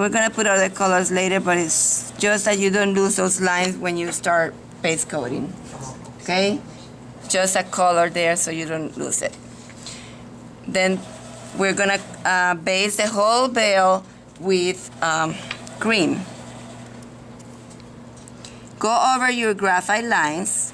We're gonna put other colors later, but it's just that you don't lose those lines when you start base coating, okay? Just a color there so you don't lose it. Then we're gonna base the whole veil with green. Go over your graphite lines.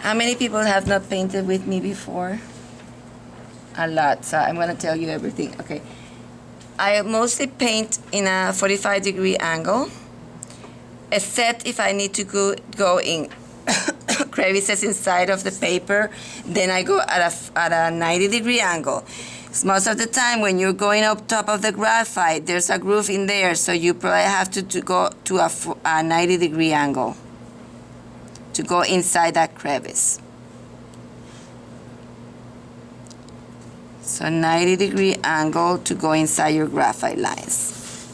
How many people have not painted with me before? A lot, so I'm gonna tell you everything. Okay, I mostly paint in a 45-degree angle, except if I need to go in crevices inside of the paper, then I go at a 90-degree angle. Most of the time when you're going up top of the graphite, there's a groove in there, so you probably have to go to a 90-degree angle to go inside that crevice. So 90-degree angle to go inside your graphite lines.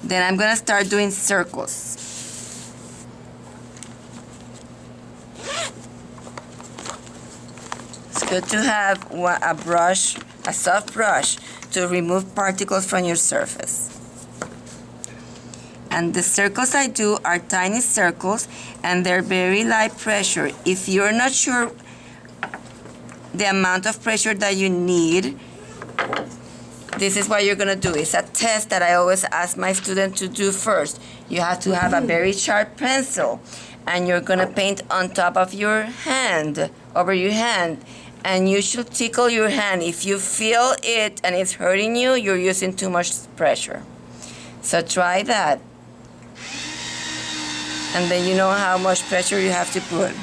Then I'm gonna start doing circles. It's good to have a brush, a soft brush, to remove particles from your surface. And the circles I do are tiny circles, and they're very light pressure. If you're not sure the amount of pressure that you need, this is what you're gonna do. It's a test that I always ask my students to do first. You have to have a very sharp pencil, and you're gonna paint on top of your hand, over your hand, and you should tickle your hand. If you feel it and it's hurting you, you're using too much pressure. So try that. And then you know how much pressure you have to put.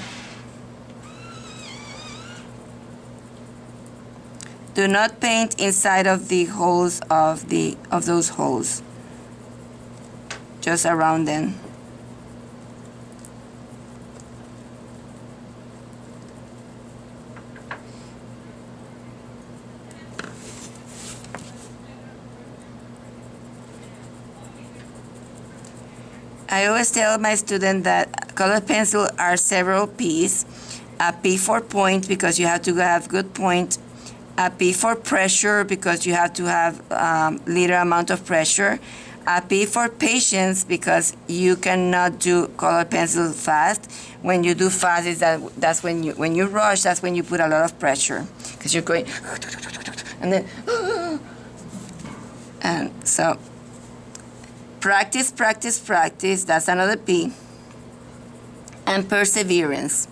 Do not paint inside of the holes of those holes. Just around them. I always tell my students that colored pencils are several P's. A P for point, because you have to have good point. A P for pressure, because you have to have little amount of pressure. A P for patience, because you cannot do colored pencil fast. When you do fast, that's when you rush. That's when you put a lot of pressure, because you're going, and then, and so. Practice, practice, practice. That's another P. And perseverance.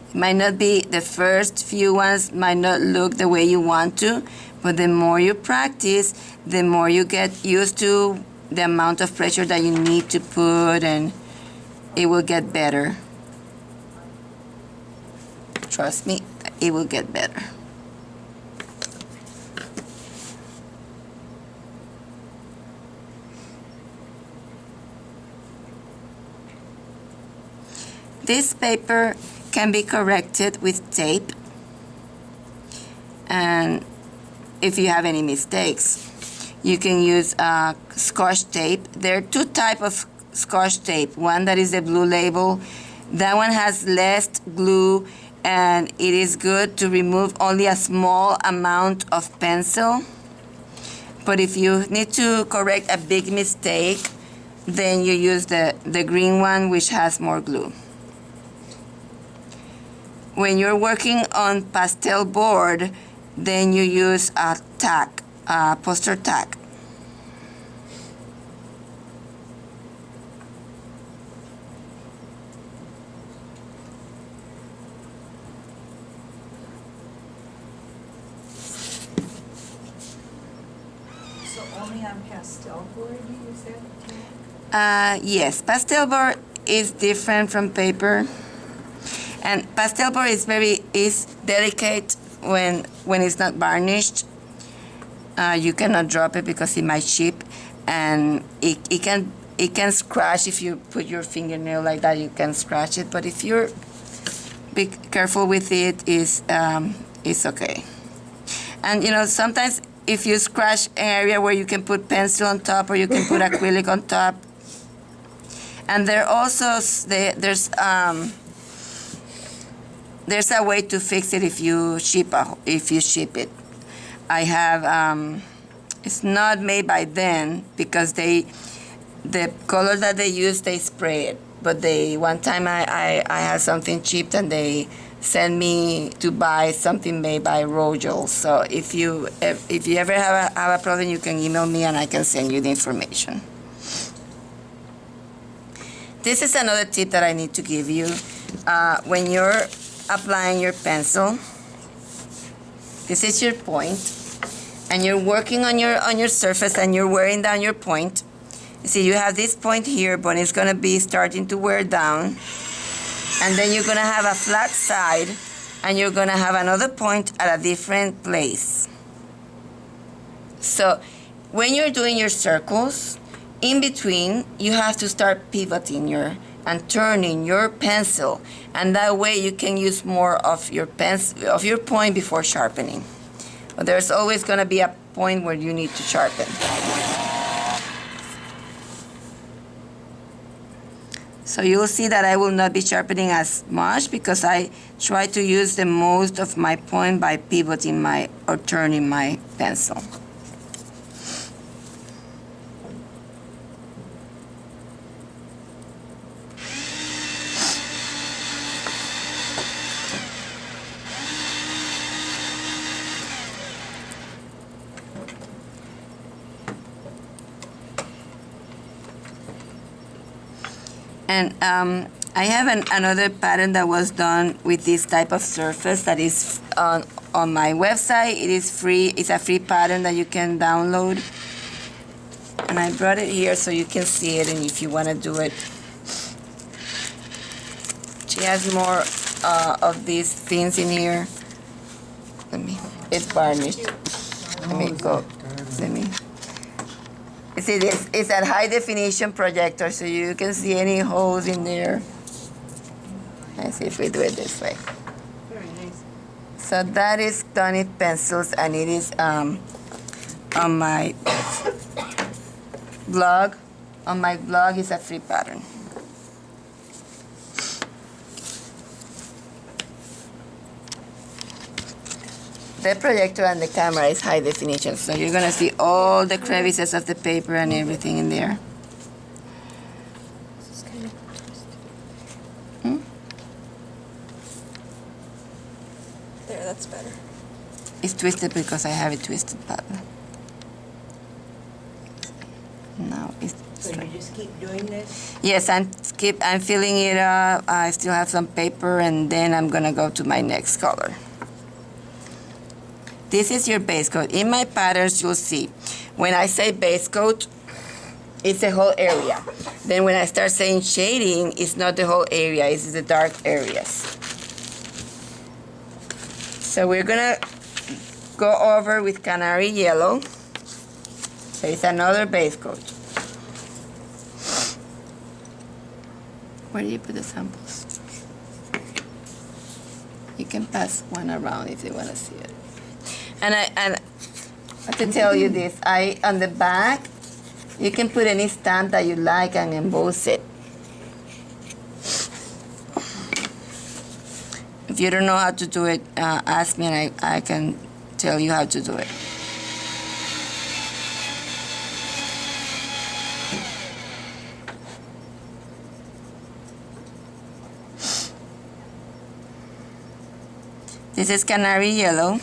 It might not be the first few ones, might not look the way you want to, but the more you practice, the more you get used to the amount of pressure that you need to put, and it will get better. Trust me, it will get better. This paper can be corrected with tape, and if you have any mistakes, you can use Scotch tape. There are two types of Scotch tape. One that is the blue label. That one has less glue, and it is good to remove only a small amount of pencil. But if you need to correct a big mistake, then you use the green one, which has more glue. When you're working on pastel board, then you use a tack, poster tack. So only on pastel board you use that tack? Yes, pastel board is different from paper. And pastel board is delicate when it's not varnished. You cannot drop it because it might chip, and it can it can scratch if you put your fingernail like that. You can scratch it, but if you're be careful with it, it's okay. And you know, sometimes if you scratch an area where you can put pencil on top or you can put acrylic on top. And there's a way to fix it if you ship it. I have it's not made by them because the color that they use, they spray it. But one time I had something cheap and they sent me to buy something made by Rojo. So if you ever have a problem, you can email me and I can send you the information. This is another tip that I need to give you. When you're applying your pencil, this is your point, and you're working on your surface and you're wearing down your point. You see, you have this point here, but it's gonna be starting to wear down, and then you're gonna have a flat side, and you're gonna have another point at a different place. So when you're doing your circles, in between, you have to start pivoting and turning your pencil, and that way you can use more of your point before sharpening. But there's always going to be a point where you need to sharpen. So you'll see that I will not be sharpening as much because I try to use the most of my point by pivoting or turning my pencil. And I have another pattern that was done with this type of surface that is on my website. It is free. It's a free pattern that you can download. And I brought it here so you can see it, and if you want to do it. She has more of these things in here. It's varnished. You see, this is a high definition projector, so you can see any holes in there. Let's see if we do it this way. Very nice. So that is done in pencils, and it is on my blog. On my blog is a free pattern. The projector and the camera is high definition, so you're gonna see all the crevices of the paper and everything in there. This is kind of twisted. There, that's better. It's twisted because I have it twisted pattern. Now it's So you just keep doing this? yes, I'm filling it up. I still have some paper, and then I'm gonna go to my next color. This is your base coat. In my patterns, you'll see, when I say base coat, it's the whole area. Then when I start saying shading, it's not the whole area, it's the dark areas. So we're gonna go over with canary yellow. So it's another base coat. Where do you put the samples? You can pass one around if you want to see it. And I have to tell you this, on the back, you can put any stamp that you like and emboss it. If you don't know how to do it, ask me and I can tell you how to do it. This is canary yellow.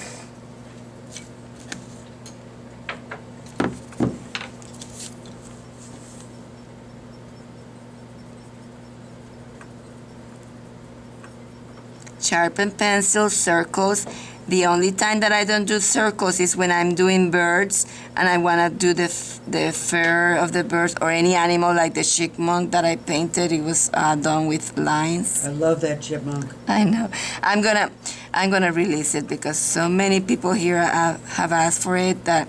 Sharpen pencil, circles. The only time that I don't do circles is when I'm doing birds and I want to do the fur of the birds or any animal like the chipmunk that I painted. It was done with lines. I love that chipmunk. I know. I'm gonna release it because so many people here have asked for it that.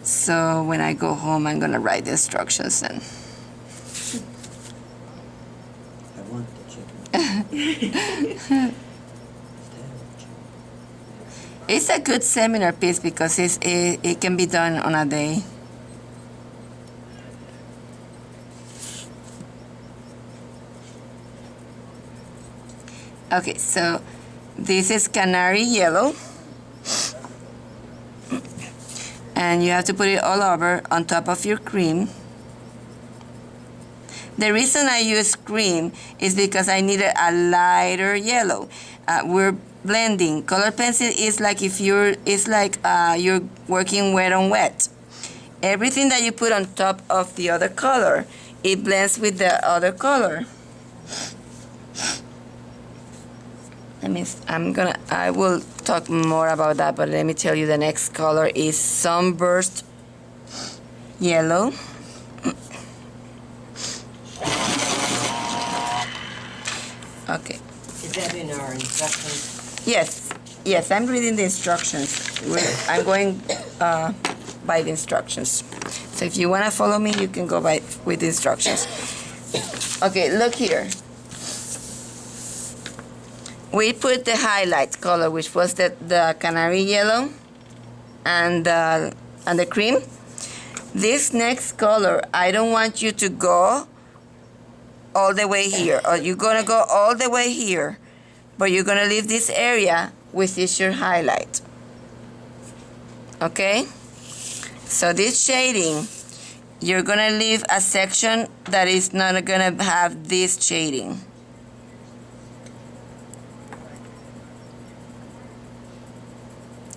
So when I go home, I'm gonna write the instructions and. It's a good seminar piece because it can be done on a day. Okay, so this is canary yellow. And you have to put it all over on top of your cream. The reason I use cream is because I needed a lighter yellow. We're blending. Color pencil is like you're working wet on wet. Everything that you put on top of the other color, it blends with the other color. I will talk more about that, but let me tell you the next color is Sunburst Yellow. Okay. Is that in our instructions? Yes, I'm reading the instructions. I'm going by the instructions. So if you want to follow me, you can go with the instructions. Okay, look here. We put the highlight color, which was the canary yellow and the cream. This next color, I don't want you to go all the way here, or you're gonna go all the way here, but you're gonna leave this area which is your highlight. Okay? So this shading, you're gonna leave a section that is not gonna have this shading.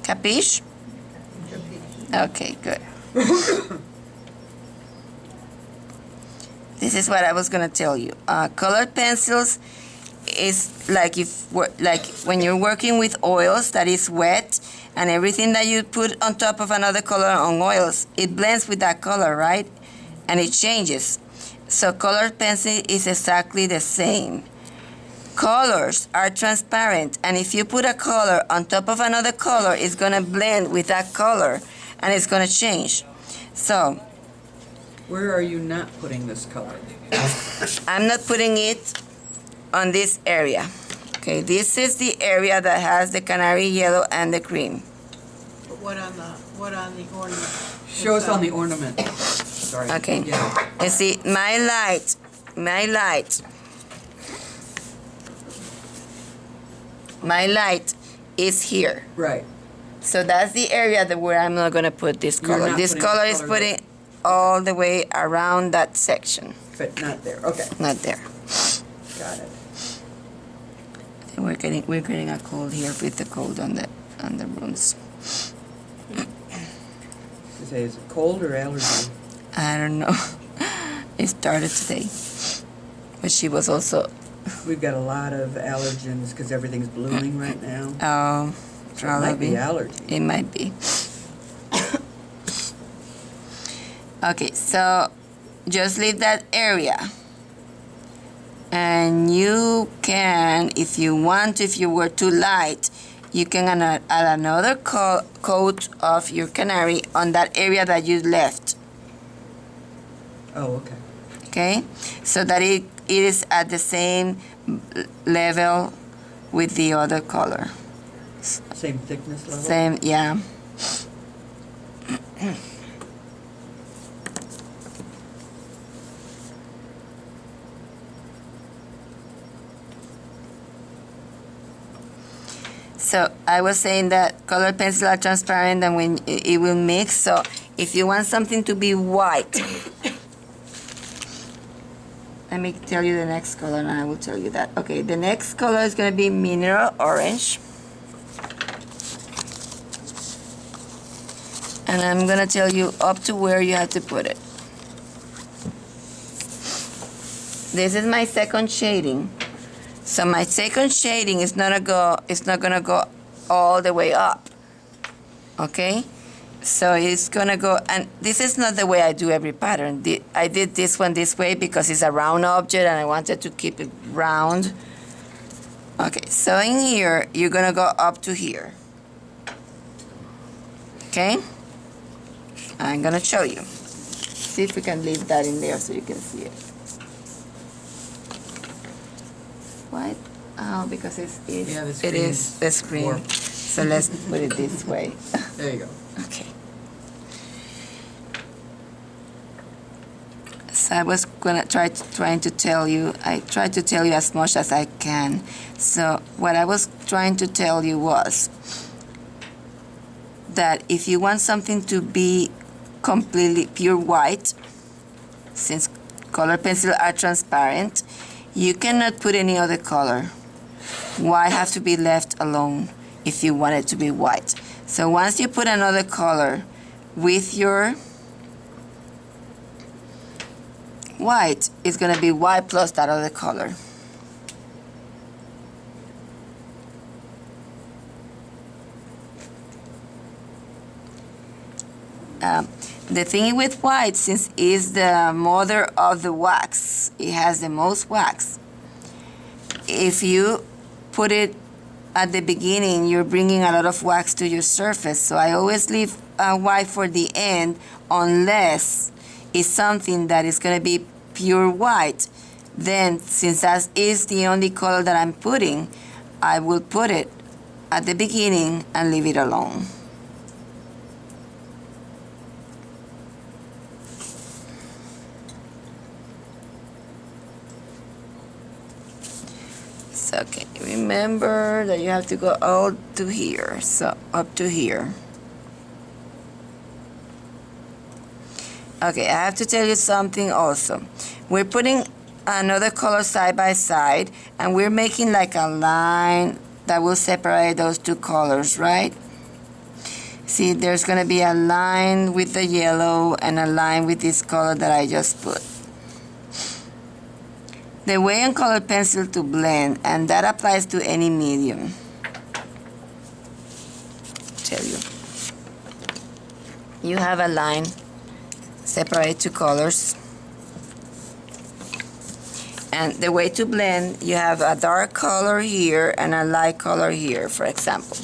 Capiche? Okay, good. This is what I was gonna tell you. Colored pencils is like when you're working with oils that is wet, and everything that you put on top of another color on oils, it blends with that color, right? And it changes. So colored pencil is exactly the same. Colors are transparent, and if you put a color on top of another color, it's gonna blend with that color, and it's gonna change. So, Where are you not putting this color? I'm not putting it on this area. Okay, this is the area that has the canary yellow and the cream. But what on the ornament? Show us on the ornament. Sorry. Okay. Yeah. You see, my light is here. Right. So that's the area where I'm not gonna put this You're color. not This putting color the is color putting all the way around that section, But not there. Okay. not there. Got it. I think we're getting a cold here with the cold on the rooms. Is it cold or allergy? I don't know. It started today, but she was also We've got a lot of allergens because everything's blooming right now. So it might probably. be allergy. It might be. Okay, so just leave that area. And you can, if you want, if you were too light, you can add another coat of your canary on that area that you left. Oh, okay. Okay? So that it is at the same level with the other color. Same thickness level? Same, yeah. So I was saying that colored pencils are transparent and when it will mix. So if you want something to be white, let me tell you the next color and I will tell you that. Okay, the next color is going to be mineral orange. And I'm going to tell you up to where you have to put it. This is my second shading. So my second shading is not gonna go all the way up. Okay? So it's gonna go, and this is not the way I do every pattern. I did this one this way because it's a round object and I wanted to keep it round. Okay, so in here, you're gonna go up to here. Okay? I'm gonna show you. See if we can leave that in there so you can see it. What? Oh, because Yeah, the it screen is is the screen. warped. So let's put it this way. There you go. Okay. So I was gonna trying to tell you. I tried to tell you as much as I can. So what I was trying to tell you was that if you want something to be completely pure white, since color pencils are transparent, you cannot put any other color. White have to be left alone if you want it to be white. So once you put another color with your white, it's going to be white plus that other color. The thing with white, since it's the mother of the wax, it has the most wax. If you put it at the beginning, you're bringing a lot of wax to your surface. So I always leave white for the end, unless it's something that is going to be pure white. Then, since that is the only color that I'm putting, I will put it at the beginning and leave it alone. So, okay, remember that you have to go all to here, so up to here. Okay, I have to tell you something also. We're putting another color side by side, and we're making like a line that will separate those two colors, right? See, there's going to be a line with the yellow and a line with this color that I just put. The way on color pencil to blend, and that applies to any medium. Tell you. You have a line, separate two colors. And the way to blend, you have a dark color here and a light color here, for example.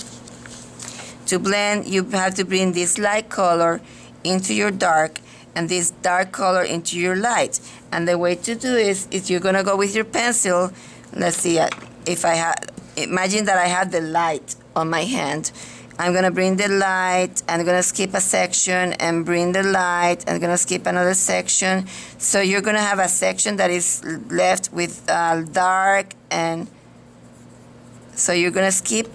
To blend, you have to bring this light color into your dark and this dark color into your light. And the way to do is you're gonna go with your pencil. Let's see, if I had, imagine that I had the light on my hand. I'm gonna bring the light, I'm gonna skip a section and bring the light, I'm gonna skip another section. So you're gonna have a section that is left with dark, and so you're gonna skip,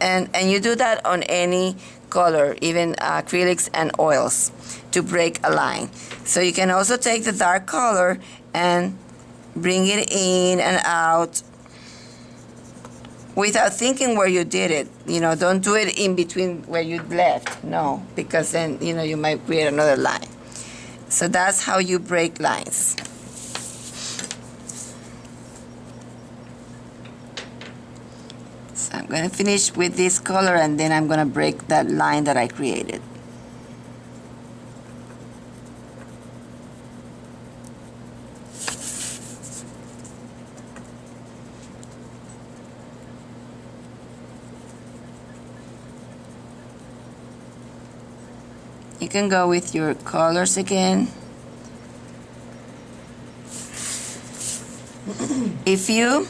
and you do that on any color, even acrylics and oils, to break a line. So you can also take the dark color and bring it in and out without thinking where you did it. You know, don't do it in between where you left. No, because then, you know, you might create another line. So that's how you break lines. So I'm going to finish with this color, and then I'm going to break that line that I created. You can go with your colors again. If you,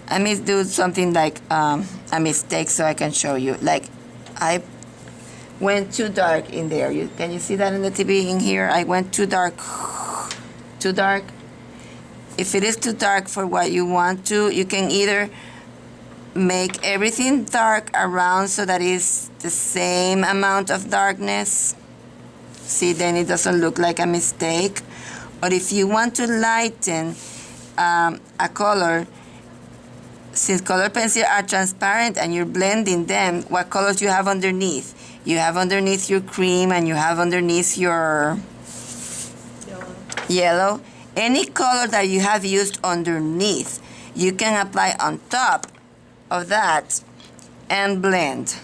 I may do something like a mistake so I can show you. Like I went too dark in there. Can you see that in the TV in here? I went too dark. Too dark. If it is too dark for what you want to, you can either make everything dark around so that it's the same amount of darkness. See, then it doesn't look like a mistake. Or if you want to lighten a color, since color pencils are transparent and you're blending them, what colors you have underneath? You have underneath your cream and you have underneath your yellow. Any color that you have used underneath, you can apply on top of that and blend.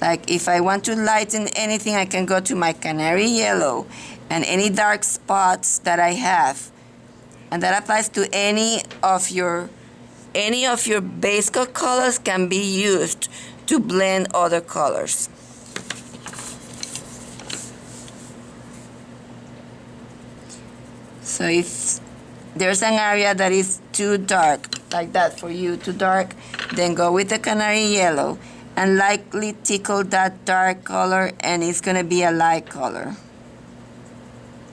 Like if I want to lighten anything, I can go to my canary yellow and any dark spots that I have, and that applies to any of your base coat colors can be used to blend other colors. So if there's an area that is too dark, like that for you to dark, then go with the canary yellow and lightly tickle that dark color, and it's gonna be a light color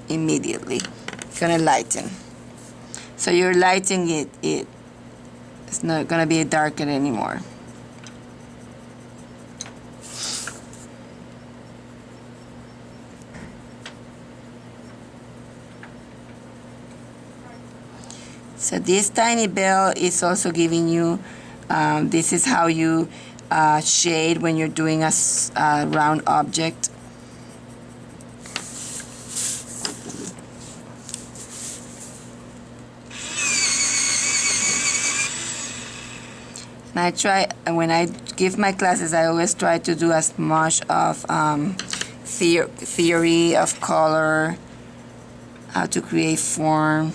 immediately. It's gonna lighten. So you're lighting it. It's not gonna be darker anymore. So this tiny bell is also giving you, this is how you shade when you're doing a round object. And I try, when I give my classes, I always try to do as much of theory of color, how to create form.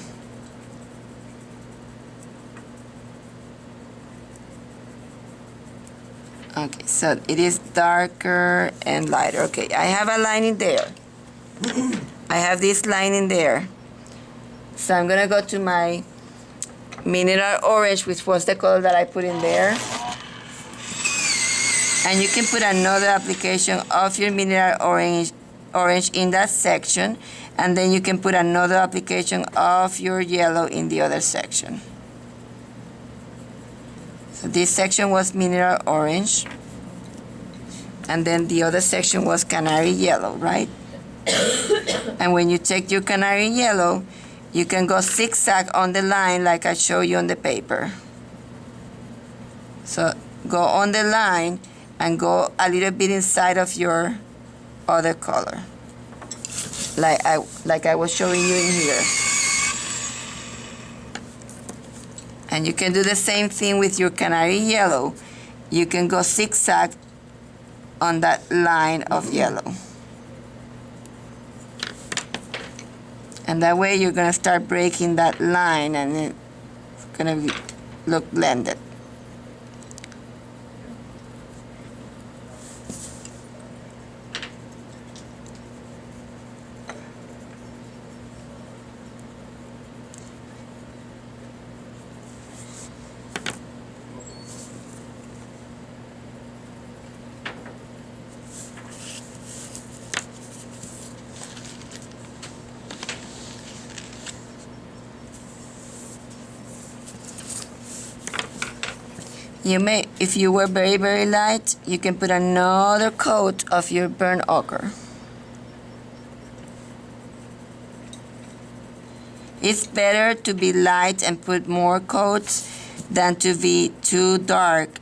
Okay, so it is darker and lighter. Okay, I have a line in there. I have this line in there. So I'm gonna go to my mineral orange, which was the color that I put in there. And you can put another application of your mineral orange in that section, and then you can put another application of your yellow in the other section. So this section was mineral orange, and then the other section was canary yellow, right? And when you take your canary yellow, you can go zigzag on the line like I show you on the paper. So go on the line and go a little bit inside of your other color, like I was showing you in here. And you can do the same thing with your canary yellow. You can go zigzag on that line of yellow. And that way you're gonna start breaking that line, and it's gonna look blended. You may, if you were very, very light, you can put another coat of your burnt ochre. It's better to be light and put more coats than to be too dark,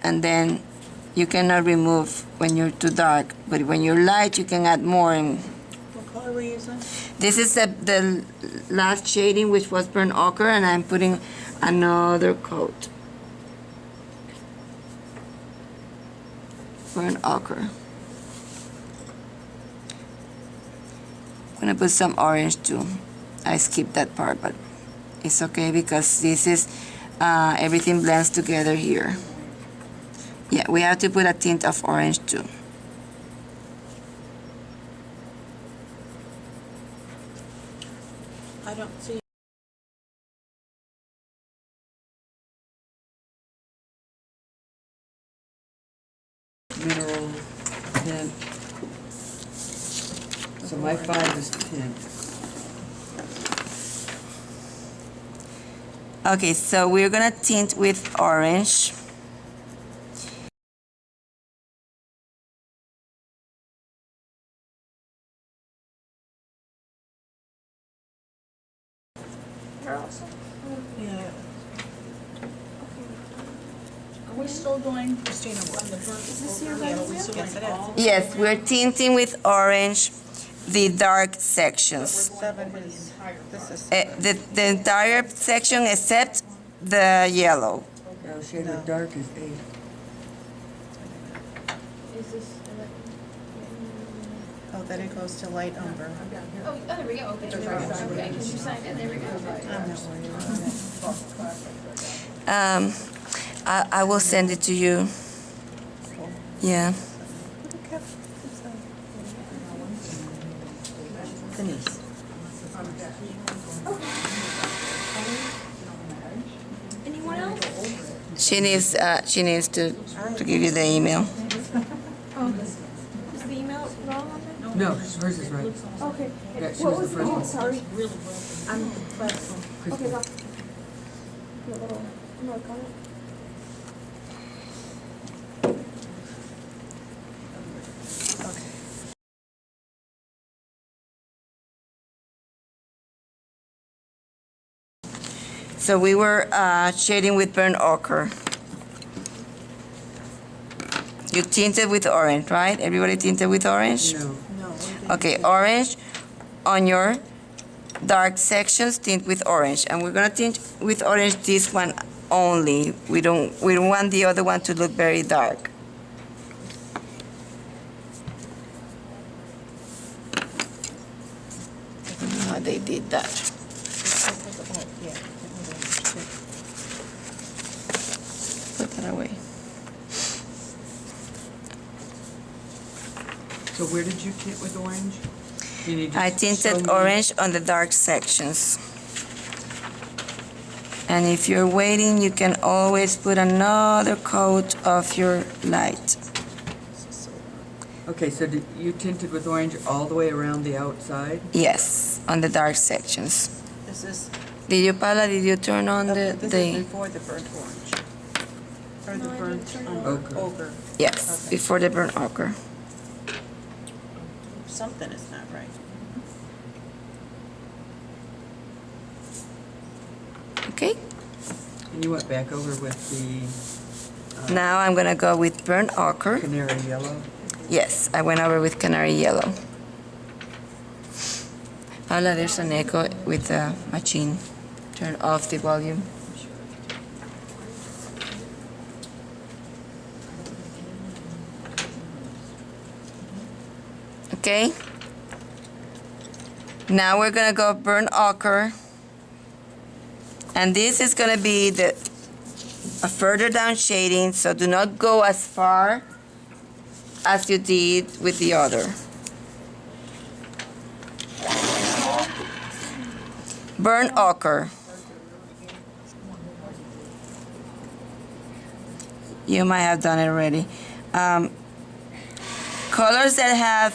and then you cannot remove when you're too dark. But when you're light, you can add more. And What color were you using? this is the last shading, which was burnt ochre, and I'm putting another coat. Burnt ochre. I'm gonna put some orange too. I skipped that part, but it's okay because this is everything blends together here. Yeah, we have to put a tint of orange too. I don't see. Mineral tint. So my 5 is tint. Okay, so we're gonna tint with orange. Yeah. Are we still doing? Christina, what? Is this your right Yes, it is. Yes, we're tinting with orange the dark sections. 7 is, this is. The entire section except the yellow. Now shade of dark is 8. Is this? Oh, then it goes to light umber. Oh, there we go. Okay, okay, because you signed it. There we go. I'm not worried about it. I will send it to you. Yeah. Denise. Anyone else? She needs to give you the email. Is the email wrong on there? No, hers is right. Okay. Yeah, she What was the was, first oh, one. sorry. I'm, but, okay, Kristen. got the little mark on it. So we were shading with burnt ochre. You tinted with orange, right? Everybody tinted with orange? No. Okay, orange on your dark sections, tint with orange. And we're gonna tint with orange this one only. We don't want the other one to look very dark. I don't know how they did that. Put that away. So where did you tint with orange? You need to I show tinted me- orange on the dark sections. And if you're waiting, you can always put another coat of your light. Okay, so you tinted with orange all the way around the outside? Yes, on the dark sections. This is, Did you, Paula, did you turn on this is the, before the burnt orange. Or the No, I burnt didn't turn it on. ochre. yes, Okay. before the burnt ochre. Something is not right. Okay? And you went back over with the Now I'm gonna go with burnt ochre. canary yellow? Yes, I went over with canary yellow. Paula, there's an echo with the machine. Turn off the volume. Okay? Now we're gonna go burnt ochre. And this is gonna be a further down shading, so do not go as far as you did with the other. Burnt ochre. You might have done it already. Colors that have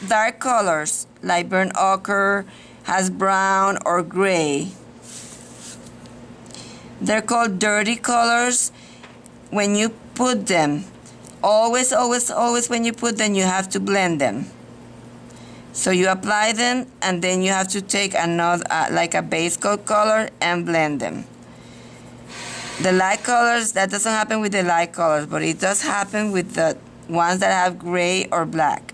dark colors, like burnt ochre, has brown or gray. They're called dirty colors. When you put them, always when you put them, you have to blend them. So you apply them, and then you have to take another, like a base coat color, and blend them. The light colors, that doesn't happen with the light colors, but it does happen with the ones that have gray or black.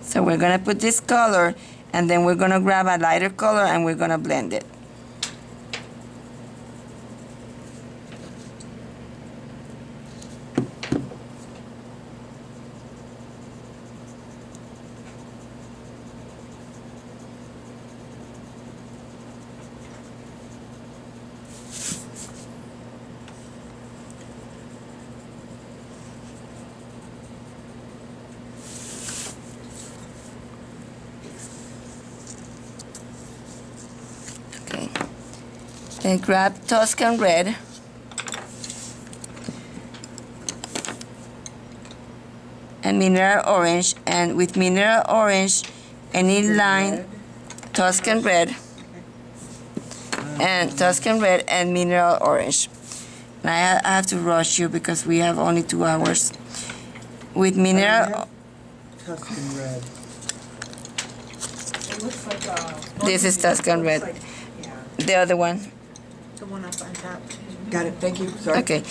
So we're gonna put this color, and then we're gonna grab a lighter color, and we're gonna blend it. Okay. Then grab Tuscan red. And mineral orange, and with mineral orange, any line, Tuscan red, and Tuscan red and mineral orange. And I have to rush you because we have only 2 hours. With mineral, Tuscan red. It looks like this is Tuscan red. yeah. The other one. The one up on top. Got it, thank you, sorry. Okay.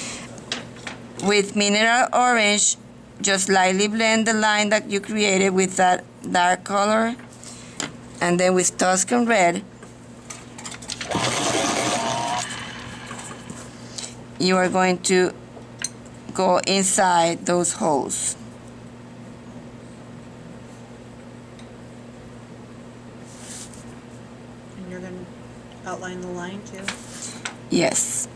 With mineral orange, just lightly blend the line that you created with that dark color. And then with Tuscan red, you are going to go inside those holes. And you're gonna outline the line too? Yes.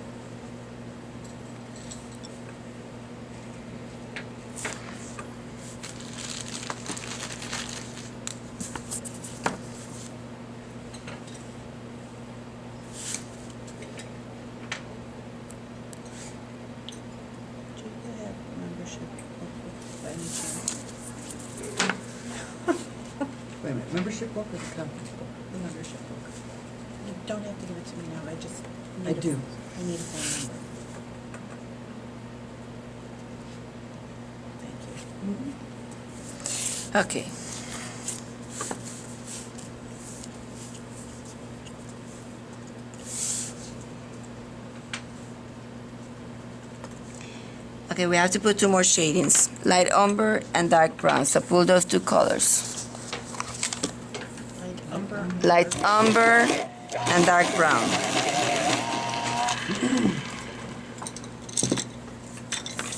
Membership book or the conference book? The membership book. You don't have to give it to me now, I just I need do. I need a phone number. Thank you. Okay. Okay, we have to put two more shadings, light umber and dark brown. So pull those two colors, Light umber. light umber and dark brown.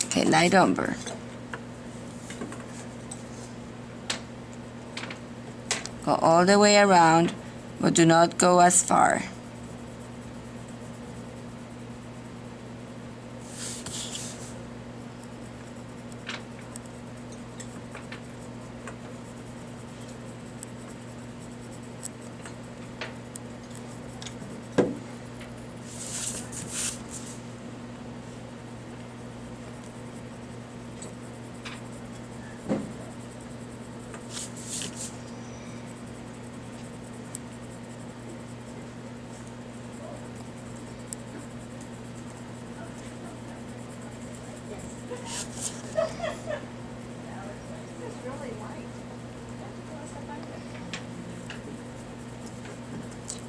Okay, light umber. Go all the way around, but do not go as far.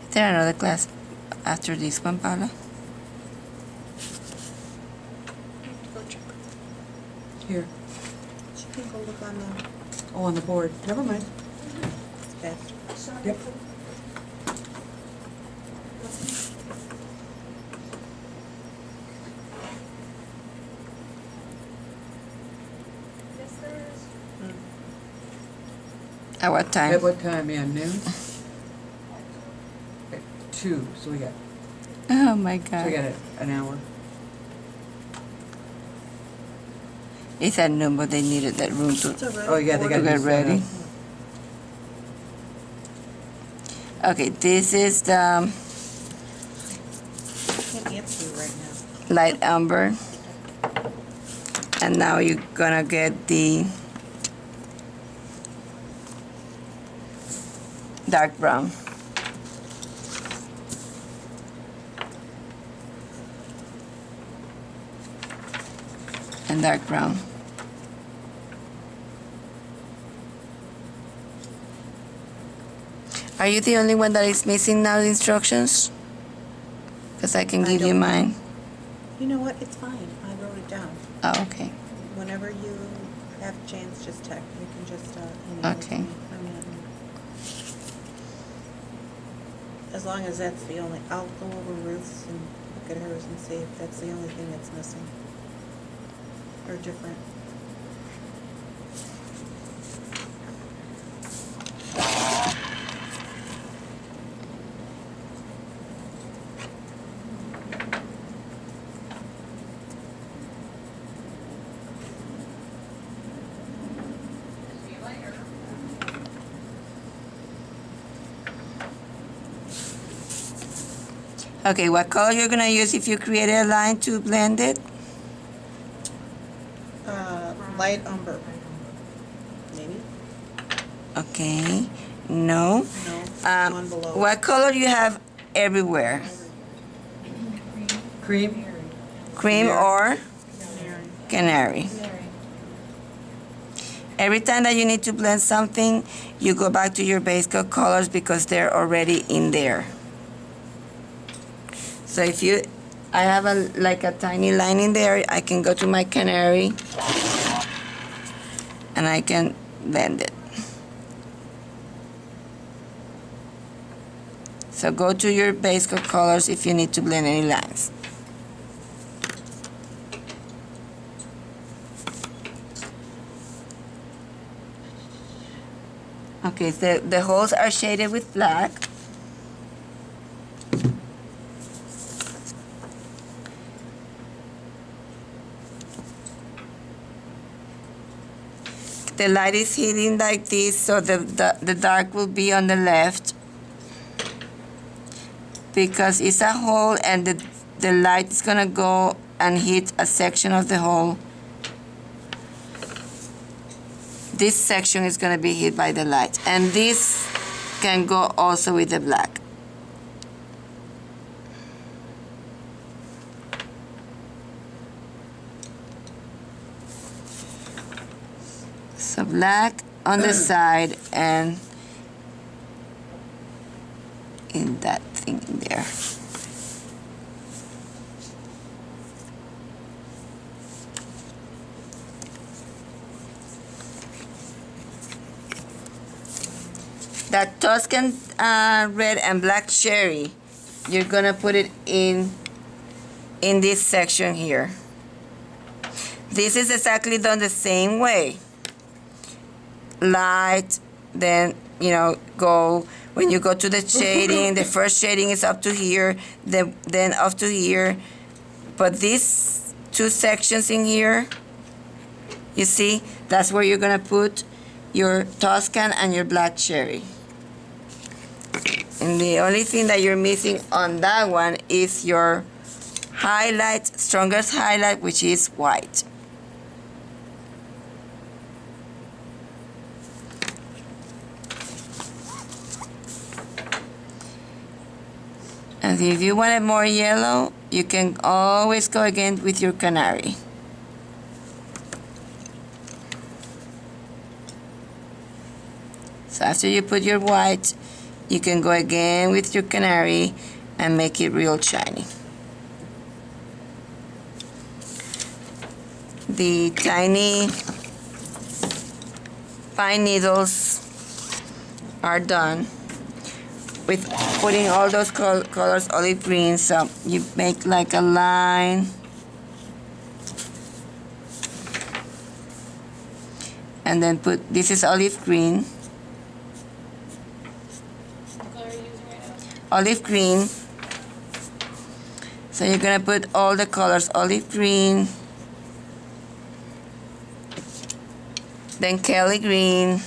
Is there another class after this one, Paula? Go check. Here. She can go look on the, Oh, on the board. Never mind. it's fast. Yep. At what time? At what time, yeah, noon? At 2, so we got Oh my God. an hour. It's at noon, but they needed that room to It's already. Oh, yeah, they to gotta get be set ready. up. Okay, this is the I can't answer you right now. light umber. And now you're gonna get the dark brown. And dark brown. Are you the only one that is missing now the instructions? Because I can I give you don't- mine. You know what, it's fine, I wrote it down. Oh, okay. Whenever you have a chance, just text, you can just, email it to Okay. me. I'm not- As long as that's the only, I'll go over Ruth's and look at hers and see if that's the only thing that's missing. Or different. Okay, what color you're gonna use if you create a line to blend it? Light umber. Maybe? Okay, no. No, one below. What color you have everywhere? Cream? Cream or Canary. canary? Every time that you need to blend something, you go back to your base coat colors because they're already in there. So if you, I have like a tiny line in there, I can go to my canary and I can blend it. So go to your base coat colors if you need to blend any lines. Okay, so the holes are shaded with black. The light is hitting like this, so the dark will be on the left. Because it's a hole and the light is gonna go and hit a section of the hole. this section is going to be hit by the light. And this can go also with the black. So black on the side and in that thing in there. That Tuscan red and black cherry, you're gonna put it in this section here. This is exactly done the same way. Light, then go when you go to the shading. The first shading is up to here, then up to here. But these two sections in here, you see, that's where you're gonna put your Tuscan and your black cherry. And the only thing that you're missing on that one is your highlight, strongest highlight, which is white. And if you wanted more yellow, you can always go again with your canary. So after you put your white, you can go again with your canary and make it real shiny. The tiny fine needles are done with putting all those colors olive green. So you make like a line and then put, this is olive green, What color are you using right now? olive green. So you're gonna put all the colors, olive green, then Kelly green,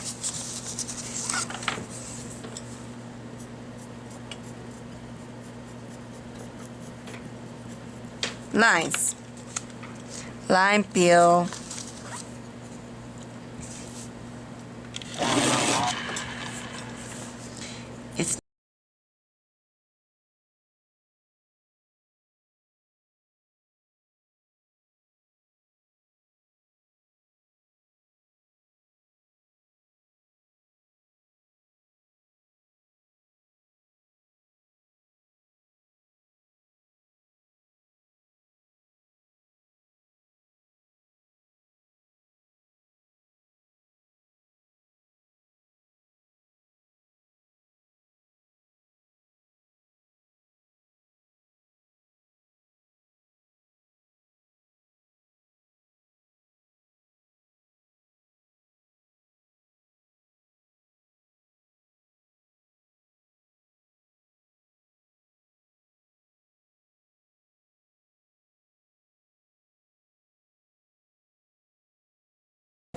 lines, lime peel, it's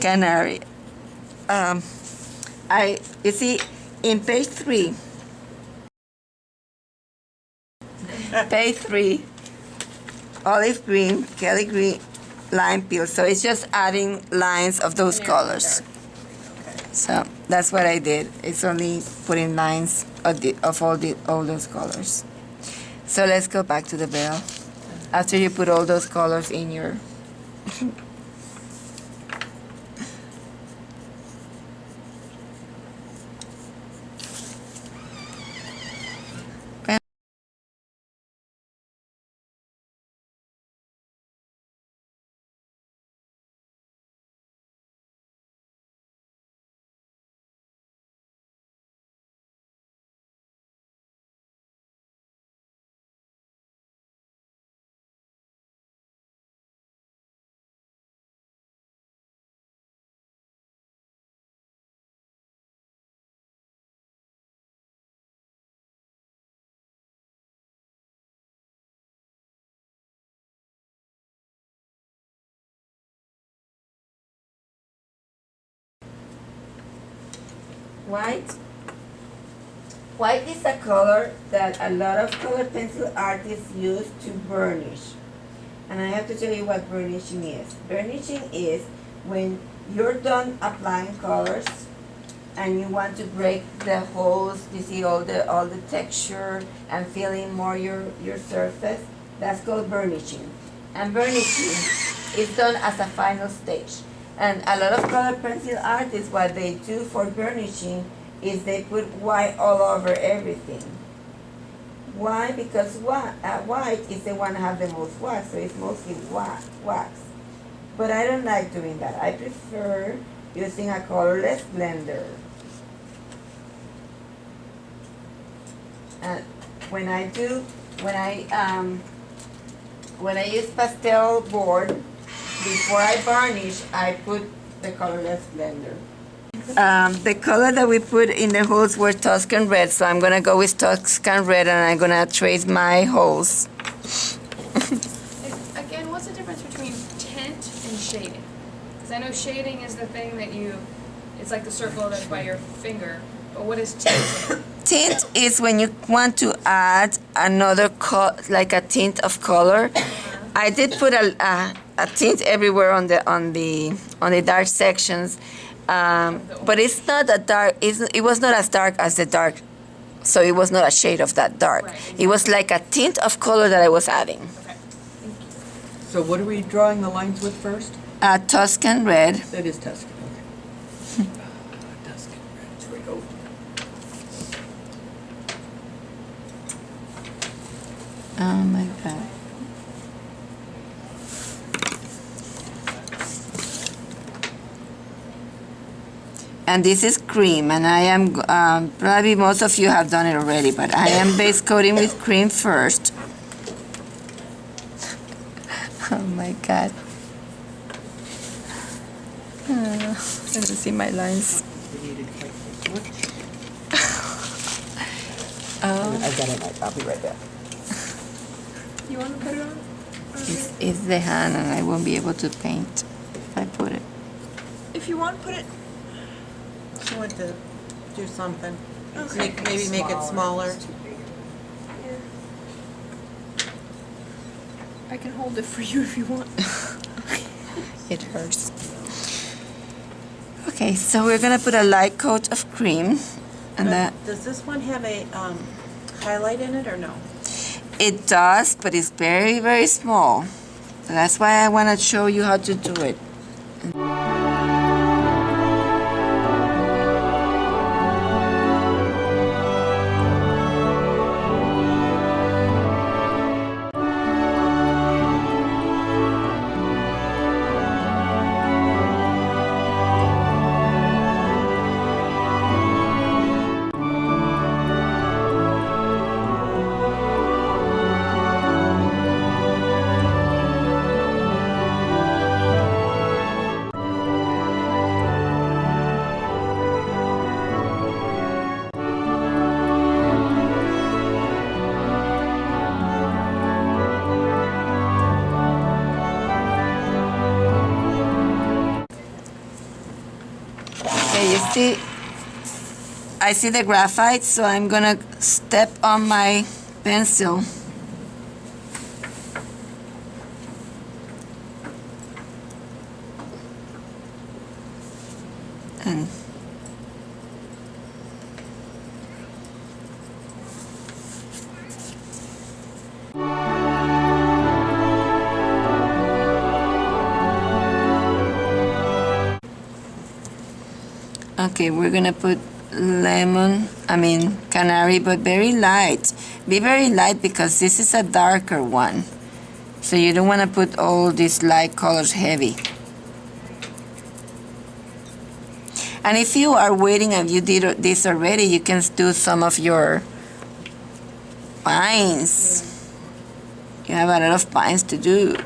canary. You see, in page 3, olive green, Kelly green, lime peel. So it's just adding lines of those colors. So that's what I did. It's only putting lines of all those colors. So let's go back to the bell. After you put all those colors in your white. White is a color that a lot of color pencil artists use to burnish. And I have to tell you what burnishing is. Burnishing is when you're done applying colors and you want to break the holes, you see all the texture and fill in more your surface, that's called burnishing. And burnishing is done as a final stage. And a lot of color pencil artists, what they do for burnishing is they put white all over everything. Why? Because white is the one that have the most wax, so it's mostly wax. But I don't like doing that. I prefer using a colorless blender. And when I use pastel board, before I varnish, I put the colorless blender. The color that we put in the holes were Tuscan red, so I'm gonna go with Tuscan red and I'm gonna trace my holes. Again, what's the difference between tint and shading? Because I know shading is the thing that it's like the circle that's by your finger, but what is tint? Tint is when you want to add another like a tint of color. I did put a tint everywhere on the dark sections, but it's not a dark. It was not as dark as the dark, so it was not a shade of that dark. Right, It was like a tint of color that I was adding. Okay, thank you. So what are we drawing the lines with first? Tuscan red. That is Tuscan, okay. Tuscan red, there we go. Oh my God. And this is cream, and I am, probably most of you have done it already, but I am base coating with cream first. Oh my God. Let me see my lines. We needed quite this much. Oh, I've got it, I'll be right back. You want to put it on? it's the hand, and I won't be able to paint if I put it. If you want, put it. She went to do something. Okay. Maybe make it smaller. I can hold it for you if you want. It hurts. Okay, so we're gonna put a light coat of cream, and that Does this one have a highlight in it or no? it does, but it's very, very small. So that's why I want to show you how to do it. Okay, you see, I see the graphite, so I'm gonna step on my pencil. And okay, we're gonna put canary, but very light. Be very light because this is a darker one. So you don't wanna put all these light colors heavy. And if you are waiting and you did this already, you can do some of your pines. You have a lot of pines to do.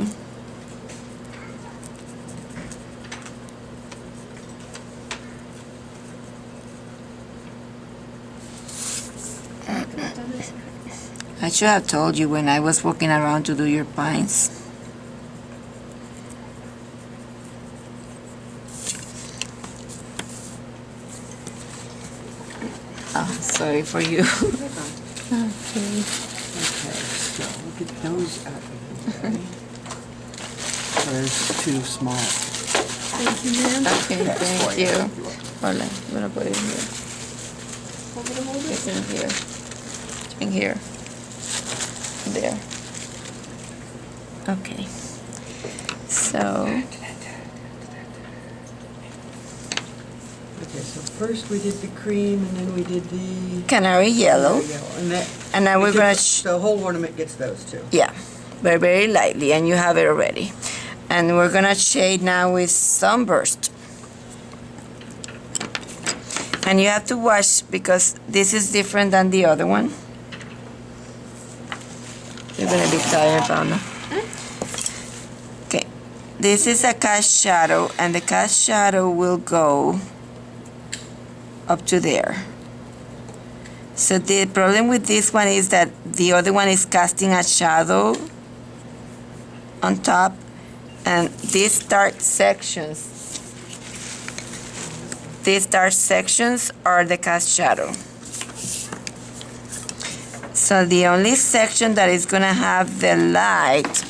I should have told you when I was walking around to do your pines. Oh, sorry for you. Okay. Okay, so we'll get those out of the way. There's too small. Okay, thank you. Hold on, I'm gonna put it here. It's in here. In here. There. Okay. So, Okay, so first we did the cream, and then we did the canary yellow. And that, And now we're it gonna, gets- the whole ornament gets those two. yeah, very, very lightly, and you have it already. And we're gonna shade now with Sunburst. And you have to watch because this is different than the other one. You're gonna be tired, Paula. Okay, this is a cast shadow, and the cast shadow will go up to there. So the problem with this one is that the other one is casting a shadow on top, and these dark sections are the cast shadow. So the only section that is gonna have the light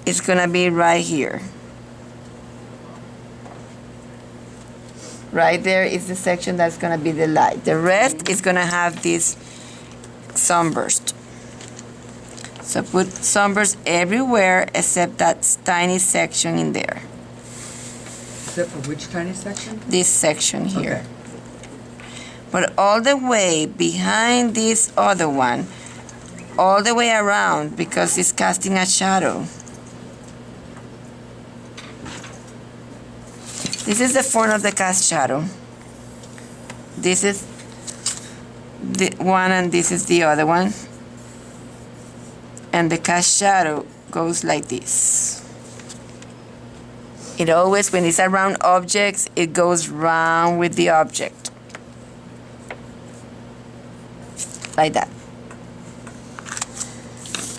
is gonna be right here. Right there is the section that's gonna be the light. The rest is gonna have this sunburst. So put sunburst everywhere except that tiny section in there. Except for which tiny section? This section here. Okay. But all the way behind this other one, all the way around, because it's casting a shadow. This is the front of the cast shadow. This is the one and this is the other one. And the cast shadow goes like this. It always, when it's around objects, it goes round with the object. Like that.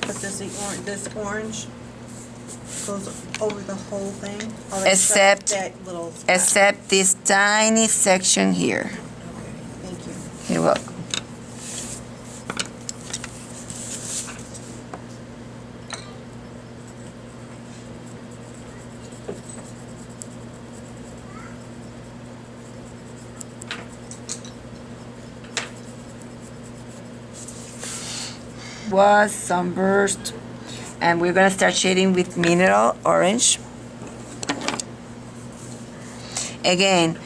But this orange goes over the whole thing? Or that's just Except- that little spot? Except this tiny section here. Okay, thank you. You're welcome. Was sunburst, and we're gonna start shading with mineral orange. Again,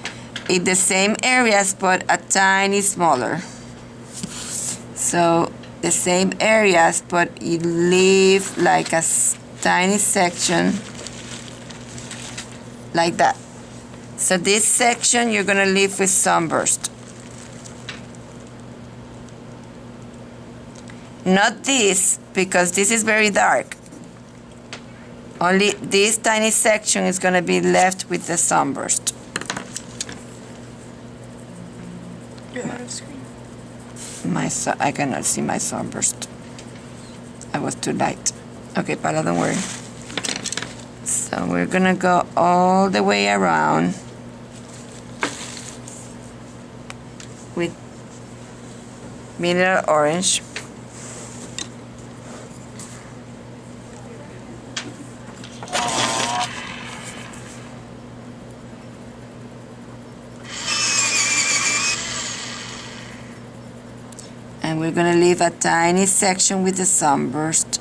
in the same areas but a tiny smaller. So the same areas but you leave like a tiny section like that. So this section you're gonna leave with sunburst. Not this, because this is very dark. Only this tiny section is going to be left with the sunburst. You're out of screen. I cannot see my sunburst. I was too light. Okay, Paula, don't worry. So we're going to go all the way around with mineral orange. And we're going to leave a tiny section with the sunburst.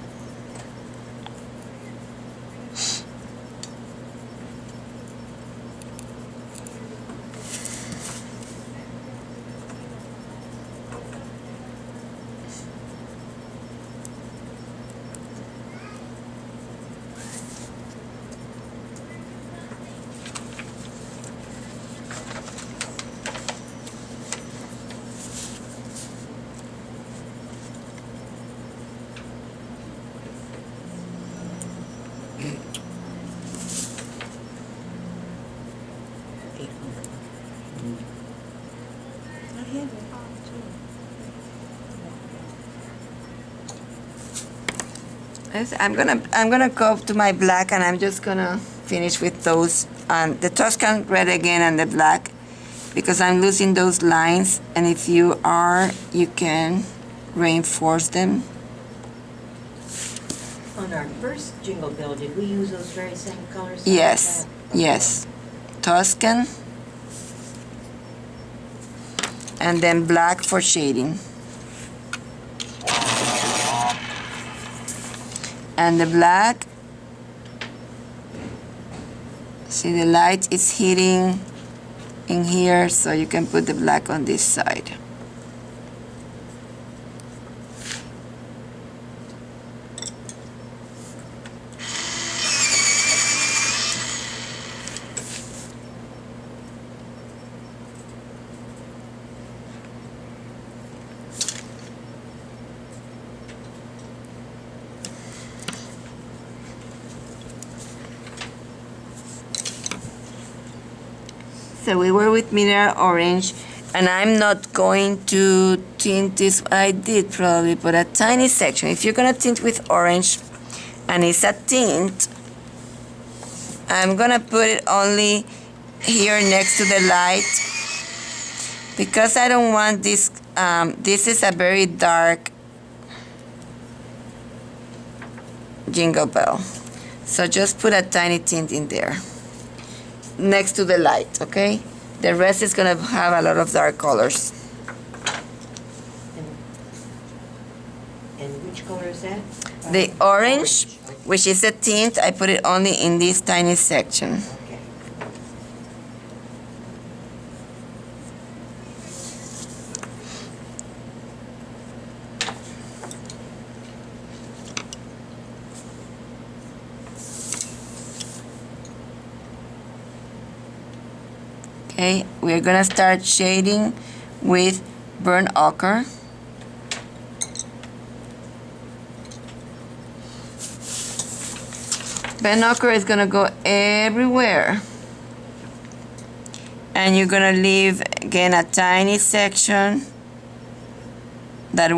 I had it on too. I'm gonna go to my black, and I'm just gonna finish with those the Tuscan red again and the black, because I'm losing those lines, and if you are, you can reinforce them. On our first Jingle bill, did we use those very same colors? Yes, Okay. yes, Tuscan, and then black for shading. And the black, see the light is hitting in here, so you can put the black on this side. So we were with mineral orange, and I'm not going to tint this. I did probably put a tiny section. If you're gonna tint with orange and it's a tint, I'm gonna put it only here next to the light, because I don't want this. This is a very dark Jingle Bell, so just put a tiny tint in there next to the light, okay? The rest is gonna have a lot of dark colors. And which color is that? The orange, Okay. which is a tint, I put it only in this tiny section. Okay. Okay, we're gonna start shading with burnt ochre. Burnt ochre is gonna go everywhere. And you're gonna leave, again, a tiny section that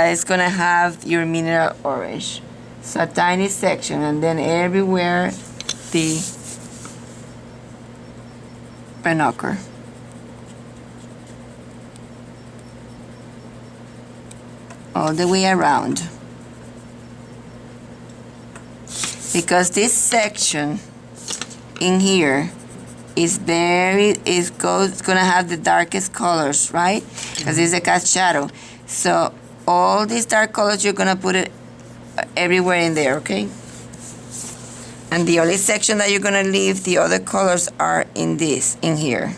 is gonna have your mineral orange. So a tiny section, and then everywhere the burnt ochre. All the way around. Because this section in here is gonna have the darkest colors, right? Because it's a cast shadow. So all these dark colors, you're gonna put it everywhere in there, okay? And the only section that you're gonna leave the other colors are in here.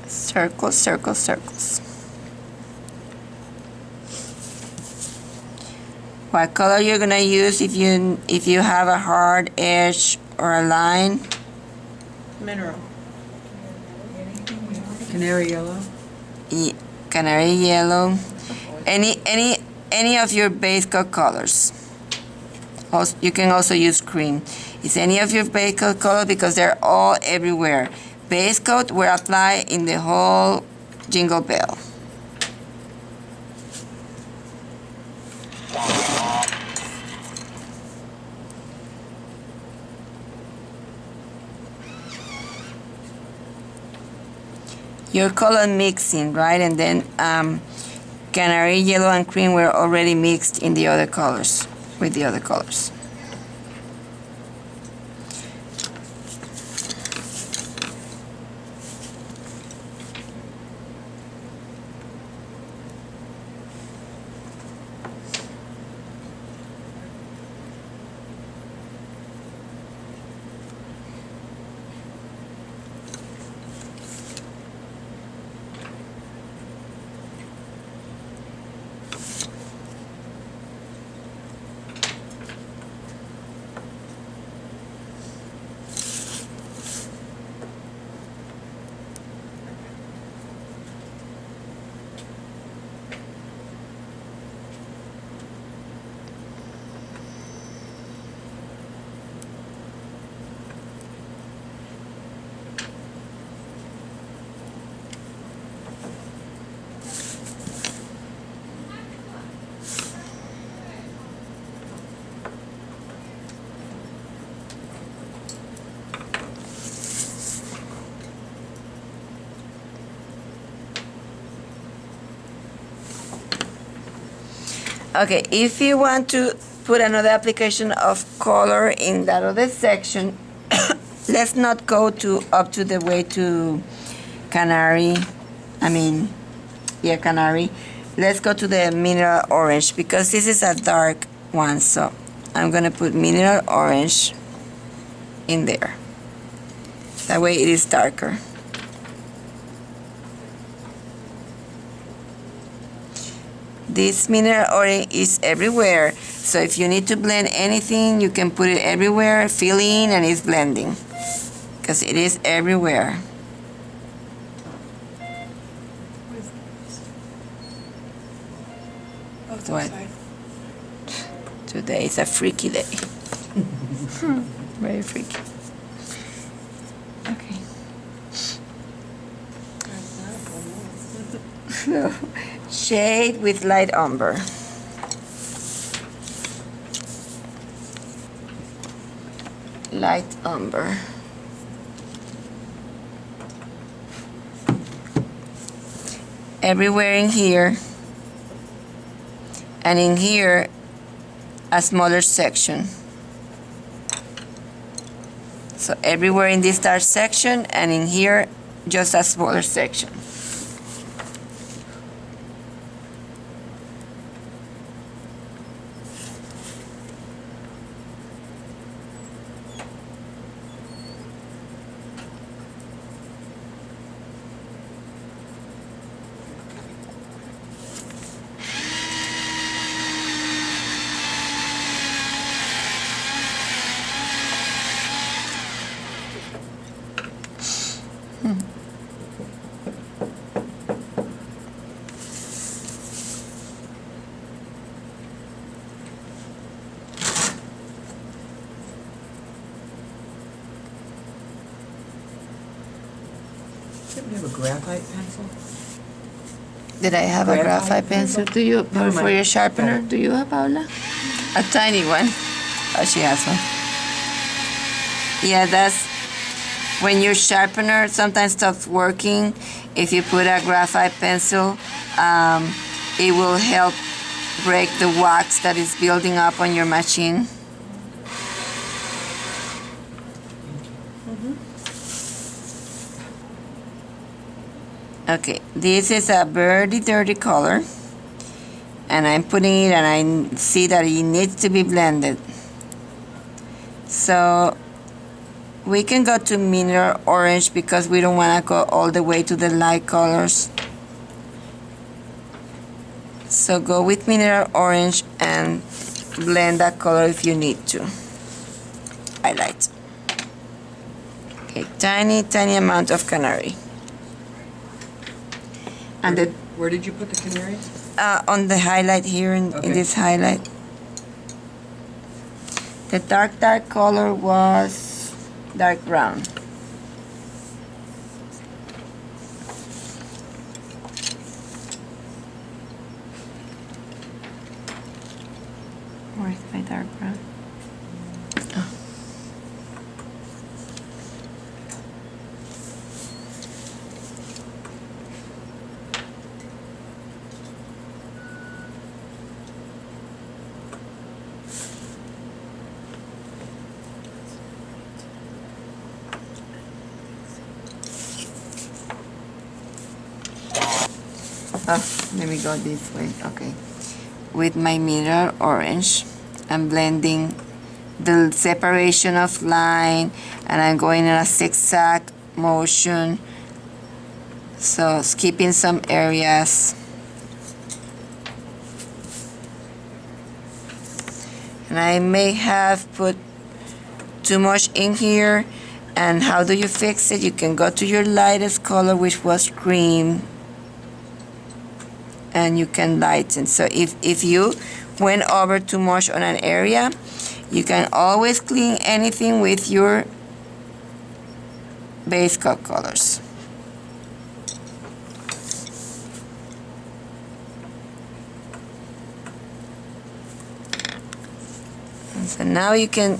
Circles, circles, circles. What color you're gonna use if you have a hard edge or a line? Mineral. Canary yellow. Canary yellow. Any of your base coat colors. Also, you can also use cream. It's any of your base coat color because they're all everywhere. Base coat will apply in the whole Jingle Bell. Your color mixing, right? And then canary yellow and cream were already mixed in the other colors, with the other colors. Okay, if you want to put another application of color in that other section, let's not go up to the way to canary. Canary. Let's go to the mineral orange because this is a dark one. So I'm gonna put mineral orange in there. That way it is darker. This mineral orange is everywhere, so if you need to blend anything, you can put it everywhere, fill in, and it's blending, because it is everywhere. What? Today is a freaky day. Very freaky. Okay. So, shade with light umber. Light umber. Everywhere in here, and in here a smaller section. So everywhere in this dark section, and in here just a smaller section. Didn't we have a graphite pencil? Did I have a Graphite graphite pencil? pencil? Do you, Never for mind. your sharpener? Oh. Do you have, Paula? A tiny one. Oh, she has one. Yeah, that's when your sharpener sometimes stops working. If you put a graphite pencil, it will help break the wax that is building up on your machine. Okay, this is a very dirty color, and I'm putting it, and I see that it needs to be blended. So we can go to mineral orange because we don't want to go all the way to the light colors. So go with mineral orange and blend that color if you need to. Highlight. Okay, tiny amount of canary. And Where did you put the canaries? on the highlight here in Okay. this highlight. The dark color was dark brown. Where's my dark brown? Oh. Oh, let me go this way. Okay. With my mineral orange, I'm blending the separation of line, and I'm going in a zigzag motion, so skipping some areas. And I may have put too much in here. And how do you fix it? You can go to your lightest color, which was cream, and you can lighten. So if you went over too much on an area, you can always clean anything with your base coat colors. And so now you can,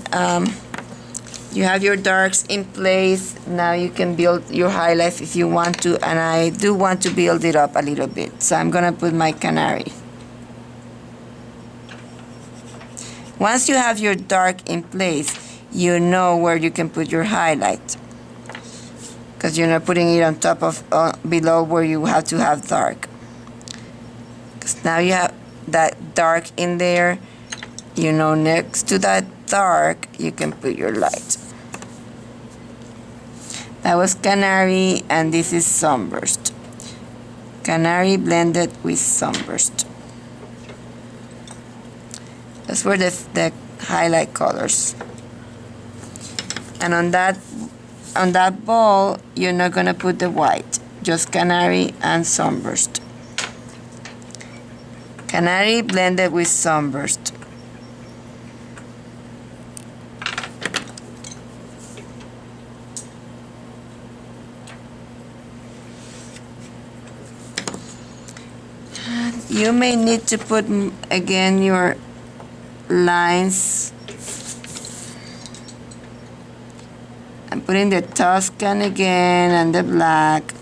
you have your darks in place. Now you can build your highlights if you want to, and I do want to build it up a little bit. So I'm gonna put my canary. Once you have your dark in place, you know where you can put your highlight. Because you're not putting it on top of, below where you have to have dark. Because now you have that dark in there, you know, next to that dark, you can put your light. That was Canary, and this is Sunburst. Canary blended with Sunburst. That's where the highlight colors. And on that ball, you're not gonna put the white, just Canary and Sunburst. Canary blended with Sunburst. You may need to put again your lines. I'm putting the Tuscan again and the black.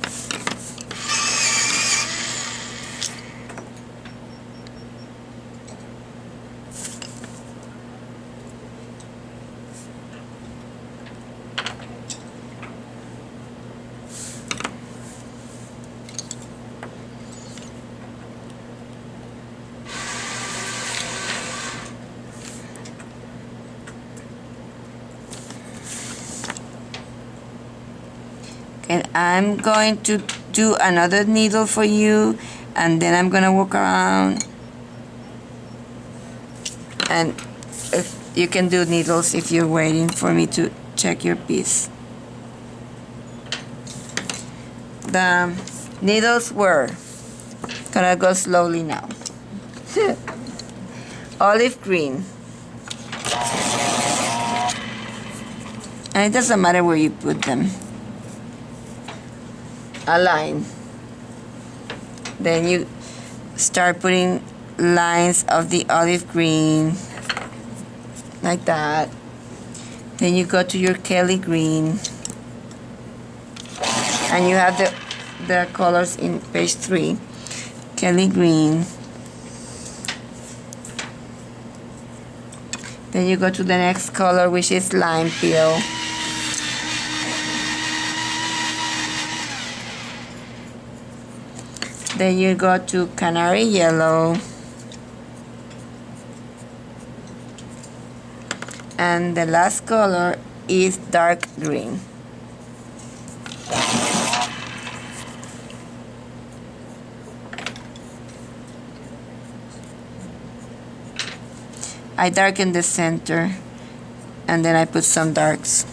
And I'm going to do another needle for you, and then I'm gonna walk around. And if you can do needles if you're waiting for me to check your piece. The needles were, gonna go slowly now. Olive green. And it doesn't matter where you put them. A line. Then you start putting lines of the olive green like that. Then you go to your Kelly green, and you have the colors in page 3. Kelly green. Then you go to the next color, which is lime peel. Then you go to canary yellow. And the last color is dark green. I darken the center, and then I put some darks.